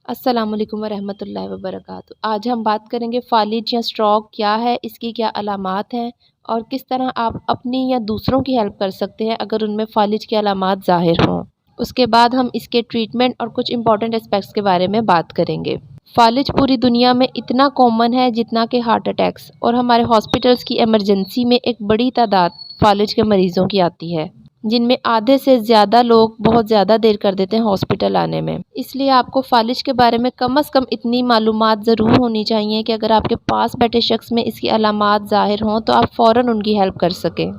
السلام علیکم ورحمۃ اللہ وبرکاتہ۔ آج ہم بات کریں گے فالج یا اسٹروک کیا ہے، اس کی کیا علامات ہیں اور کس طرح آپ اپنی یا دوسروں کی ہیلپ کر سکتے ہیں اگر ان میں فالج کی علامات ظاہر ہوں۔ اس کے بعد ہم اس کے ٹریٹمنٹ اور کچھ امپورٹنٹ اسپیکٹس کے بارے میں بات کریں گے۔ فالج پوری دنیا میں اتنا کامن ہے جتنا کہ ہارٹ اٹیکس، اور ہمارے ہاسپٹلس کی ایمرجنسی میں ایک بڑی تعداد فالج کے مریضوں کی آتی ہے، جن میں آدھے سے زیادہ لوگ بہت زیادہ دیر کر دیتے ہیں ہاسپٹل آنے میں۔ اس لیے آپ کو فالج کے بارے میں کم از کم اتنی معلومات ضرور ہونی چاہیے کہ اگر آپ کے پاس بیٹھے شخص میں اس کی علامات ظاہر ہوں تو آپ فوراً ان کی ہیلپ کر سکیں۔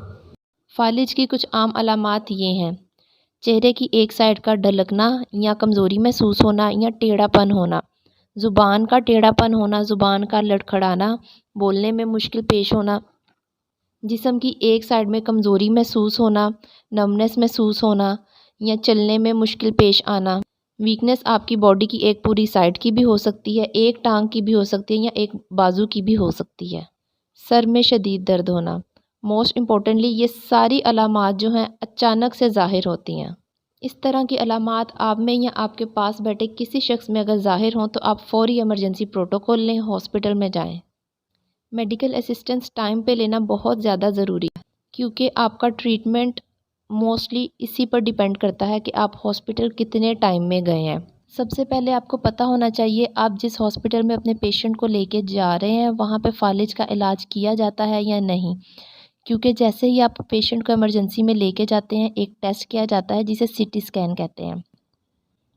فالج کی کچھ عام علامات یہ ہیں: چہرے کی ایک سائڈ کا ڈھلکنا یا کمزوری محسوس ہونا یا ٹیڑھا پن ہونا، زبان کا ٹیڑھا پن ہونا، زبان کا لڑکھڑانا، بولنے میں مشکل پیش ہونا، جسم کی ایک سائڈ میں کمزوری محسوس ہونا، نمنس محسوس ہونا یا چلنے میں مشکل پیش آنا۔ ویکنس آپ کی باڈی کی ایک پوری سائڈ کی بھی ہو سکتی ہے، ایک ٹانگ کی بھی ہو سکتی ہے یا ایک بازو کی بھی ہو سکتی ہے۔ سر میں شدید درد ہونا۔ موسٹ امپورٹنٹلی یہ ساری علامات جو ہیں اچانک سے ظاہر ہوتی ہیں۔ اس طرح کی علامات آپ میں یا آپ کے پاس بیٹھے کسی شخص میں اگر ظاہر ہوں تو آپ فوری ایمرجنسی پروٹوکول لیں، ہاسپٹل میں جائیں۔ میڈیکل اسسٹنس ٹائم پہ لینا بہت زیادہ ضروری ہے، کیونکہ آپ کا ٹریٹمنٹ موسٹلی اسی پر ڈیپینڈ کرتا ہے کہ آپ ہاسپٹل کتنے ٹائم میں گئے ہیں۔ سب سے پہلے آپ کو پتہ ہونا چاہیے آپ جس ہاسپٹل میں اپنے پیشنٹ کو لے کے جا رہے ہیں وہاں پہ فالج کا علاج کیا جاتا ہے یا نہیں، کیونکہ جیسے ہی آپ پیشنٹ کو ایمرجنسی میں لے کے جاتے ہیں ایک ٹیسٹ کیا جاتا ہے جسے سی ٹی اسکین کہتے ہیں،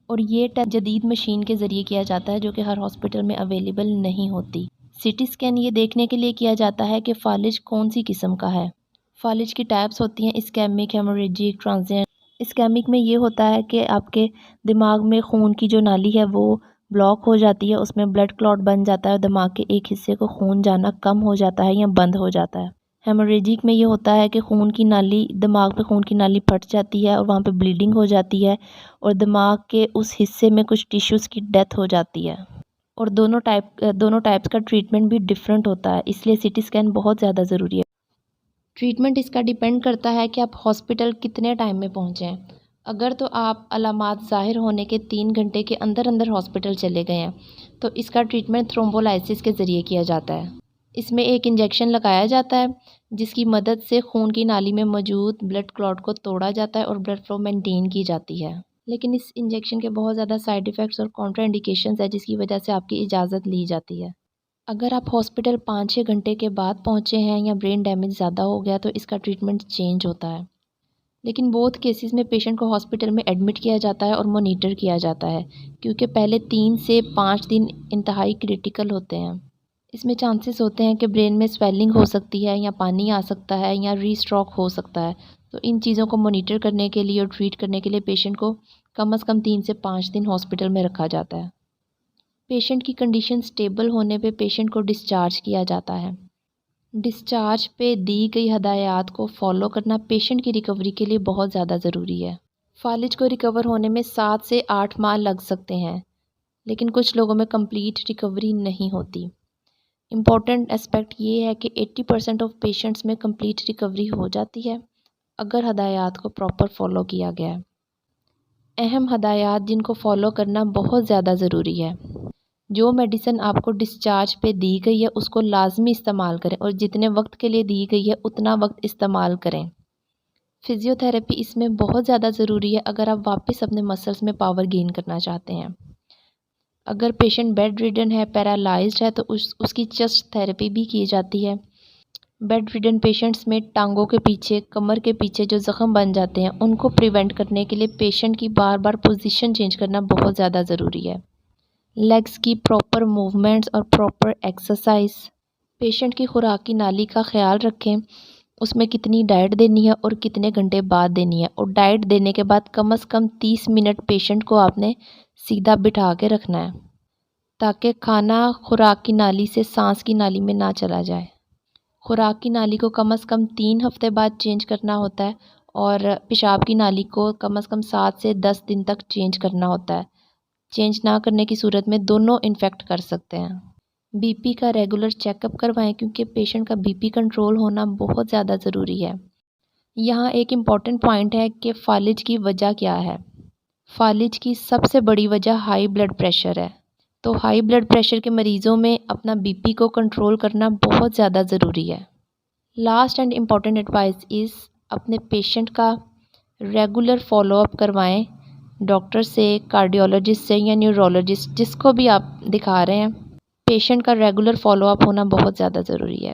اور یہ ٹیسٹ جدید مشین کے ذریعے کیا جاتا ہے جو کہ ہر ہاسپٹل میں اویلیبل نہیں ہوتی۔ سی ٹی اسکین یہ دیکھنے کے لیے کیا جاتا ہے کہ فالج کون سی قسم کا ہے۔ فالج کی ٹائپس ہوتی ہیں اسکیمک، ہیموریجک، ٹرانزینٹ۔ اسکیمک میں یہ ہوتا ہے کہ آپ کے دماغ میں خون کی جو نالی ہے وہ بلاک ہو جاتی ہے، اس میں بلڈ کلوٹ بن جاتا ہے اور دماغ کے ایک حصے کو خون جانا کم ہو جاتا ہے یا بند ہو جاتا ہے۔ ہیموریجک میں یہ ہوتا ہے کہ خون کی نالی، دماغ پہ خون کی نالی پھٹ جاتی ہے اور وہاں پہ بلیڈنگ ہو جاتی ہے اور دماغ کے اس حصے میں کچھ ٹیشوز کی ڈیتھ ہو جاتی ہے، اور دونوں ٹائپس کا ٹریٹمنٹ بھی ڈیفرنٹ ہوتا ہے، اس لیے سی ٹی اسکین بہت زیادہ ضروری ہے۔ ٹریٹمنٹ اس کا ڈیپینڈ کرتا ہے کہ آپ ہاسپٹل کتنے ٹائم میں پہنچیں۔ اگر تو آپ علامات ظاہر ہونے کے 3 گھنٹے کے اندر ہاسپٹل چلے گئے ہیں تو اس کا ٹریٹمنٹ تھرومبولائسس کے ذریعے کیا جاتا ہے۔ اس میں ایک انجیکشن لگایا جاتا ہے جس کی مدد سے خون کی نالی میں موجود بلڈ کلوٹ کو توڑا جاتا ہے اور بلڈ فلو مینٹین کی جاتی ہے، لیکن اس انجیکشن کے بہت زیادہ سائیڈ ایفیکٹس اور کانٹرا انڈیکیشنز ہیں جس کی وجہ سے آپ کی اجازت لی جاتی ہے۔ اگر آپ ہاسپٹل 5-6 گھنٹے کے بعد پہنچے ہیں یا برین ڈیمیج زیادہ ہو گیا تو اس کا ٹریٹمنٹ چینج ہوتا ہے، لیکن بہت کیسز میں پیشنٹ کو ہاسپٹل میں ایڈمٹ کیا جاتا ہے اور مانیٹر کیا جاتا ہے، کیونکہ پہلے 3 سے 5 دن انتہائی کریٹیکل ہوتے ہیں۔ اس میں چانسز ہوتے ہیں کہ برین میں سویلنگ ہو سکتی ہے یا پانی آ سکتا ہے یا ری اسٹروک ہو سکتا ہے، تو ان چیزوں کو مانیٹر کرنے کے لیے اور ٹریٹ کرنے کے لیے پیشنٹ کو کم از کم 3 سے 5 دن ہاسپٹل میں رکھا جاتا ہے۔ پیشنٹ کی کنڈیشن سٹیبل ہونے پہ پیشنٹ کو ڈسچارج کیا جاتا ہے۔ ڈسچارج پہ دی گئی ہدایات کو فالو کرنا پیشنٹ کی ریکوری کے لیے بہت زیادہ ضروری ہے۔ فالج کو ریکور ہونے میں 7 سے 8 ماہ لگ سکتے ہیں، لیکن کچھ لوگوں میں کمپلیٹ ریکوری نہیں ہوتی۔ امپورٹنٹ اسپیکٹ یہ ہے کہ 80% آف پیشنٹس میں کمپلیٹ ریکوری ہو جاتی ہے اگر ہدایات کو پراپر فالو کیا گیا ہے۔ اہم ہدایات جن کو فالو کرنا بہت زیادہ ضروری ہے: جو میڈیسن آپ کو ڈسچارج پہ دی گئی ہے اس کو لازمی استعمال کریں اور جتنے وقت کے لیے دی گئی ہے اتنا وقت استعمال کریں۔ فزیو تھراپی اس میں بہت زیادہ ضروری ہے اگر آپ واپس اپنے مسلز میں پاور گین کرنا چاہتے ہیں۔ اگر پیشنٹ بیڈ ریڈن ہے، پیرالائزڈ ہے، تو اس کی چسٹ تھراپی بھی کی جاتی ہے۔ بیڈ ریڈن پیشنٹس میں ٹانگوں کے پیچھے، کمر کے پیچھے جو زخم بن جاتے ہیں ان کو پریونٹ کرنے کے لیے پیشنٹ کی بار بار پوزیشن چینج کرنا بہت زیادہ ضروری ہے۔ لیگز کی پراپر موومنٹس اور پراپر ایکسرسائز۔ پیشنٹ کی خوراک کی نالی کا خیال رکھیں، اس میں کتنی ڈائٹ دینی ہے اور کتنے گھنٹے بعد دینی ہے، اور ڈائٹ دینے کے بعد کم از کم 30 منٹ پیشنٹ کو آپ نے سیدھا بٹھا کے رکھنا ہے تاکہ کھانا خوراک کی نالی سے سانس کی نالی میں نہ چلا جائے۔ خوراک کی نالی کو کم از کم 3 ہفتے بعد چینج کرنا ہوتا ہے اور پیشاب کی نالی کو کم از کم 7 سے 10 دن تک چینج کرنا ہوتا ہے۔ چینج نہ کرنے کی صورت میں دونوں انفیکٹ کر سکتے ہیں۔ بی پی کا ریگولر چیک اپ کروائیں کیونکہ پیشنٹ کا بی پی کنٹرول ہونا بہت زیادہ ضروری ہے۔ یہاں ایک امپورٹنٹ پوائنٹ ہے کہ فالج کی وجہ کیا ہے۔ فالج کی سب سے بڑی وجہ ہائی بلڈ پریشر ہے۔ تو ہائی بلڈ پریشر کے مریضوں میں اپنا بی پی کو کنٹرول کرنا بہت زیادہ ضروری ہے۔ Last and important advice is اپنے پیشنٹ کا ریگولر فالو اپ کروائیں، ڈاکٹر سے، کارڈیولوجسٹ سے یا نیورولوجسٹ، جس کو بھی آپ دکھا رہے ہیں، پیشنٹ کا ریگولر فالو اپ ہونا بہت زیادہ ضروری ہے۔